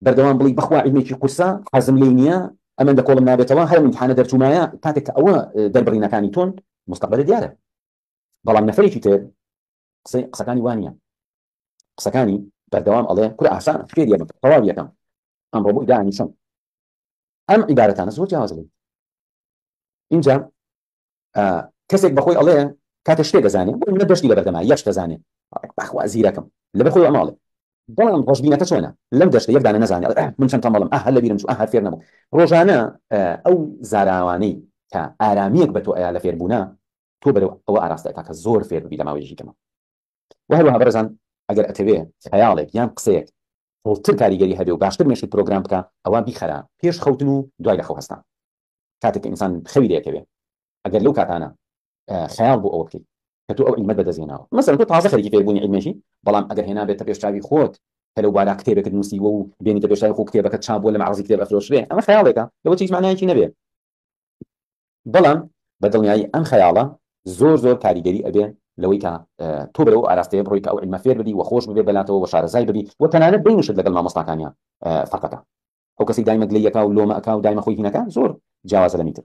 بەردەوام بڵی بەخوا علمێکی قورسە حەزم لێی نییە ئەمە دە کۆڵم نابێتەوە هەر امتحانە دەرچوومایە کاتێک کە ئەوە دەربڕینەکانی تۆن مستەقبلە دیارە بەڵام نەفرێکی تر قسەکانی وانە قسەکانی بەردەوام ئەڵێ کورە ئاسانە فێریە بکە تەواو یەکەم ئەمڕۆ بۆی دانیشم ئەم عیبارەتانە زۆر جیاواز بێت اینجا کەسێک بەخۆی ئەڵێ کاتە شتێک دەزانێ بۆ منە دەشتی لە بەردەما یەش دەزانێ بەخوا زیرەکەم لەبەر خۆی ئەماڵێ بەڵام ڕۆژبینەکە چۆنە لەم دەشتە یەکدانە نەزانێ من چەند تەمەڵم هەر لە بیرم چوو هەر فێر نەبوو ڕۆژانە ئەو زاراوانەی کە ئارامیەک بە تۆ ئەیا لە فێربوونا تۆ بەرەو ئەوە ئاراستەکە کە زۆر فێر ببی لە ماوەیەکی کەمە وهروەها بەرەزان ئەگەر ئەتەوێ خەیاڵێک یان قسەیەک ڕۆڵتر کاریگەری هەبێ و باشتر مێشت پرۆگرام بکە ئەوان بیخەرا پێش خەوتن و دوای لە خەو هەستان کاتێک ئینسان خەوی لێکەوێ ئەگەر لەو کاتانە خەیاڵ بۆ ئەوە بکەیت کە تۆ ئەو عیلمەت بەدەستهێناوە مەسەڵەن تۆ تازە خەریکی فێربوونی عیلمێکی بەڵام ئەگەر هێنا بێتە پێش چاوی خۆت کە لەو بارا کتێبێکت نووسیوە و بێنیتە پێش چاوی خۆ کتێبەکەت چاپ بووە لە مەعرەزی کتێب ئەفرۆشرێ ئەمە خەیاڵێکە لەوە هیچ معنایەکی نەبێ بەڵام بەدڵنیایی ئەم خەیاڵە زۆر زۆر کاریگەری ئەبێ لەوەی کە تۆ بەرەو ئاراستەیە بڕۆی کە ئەو عیلمە فێر ببی و خۆش ببێ بەلاتەوە و شارەزای ببی و تەنانەت بینشت لەگەڵ مامۆستاکانیان فەقەتە ئەو کەسی دایمە گلەیەکە و لۆمەکە و دایمە خۆی هینەکە زۆر جیاوازە لەمیتر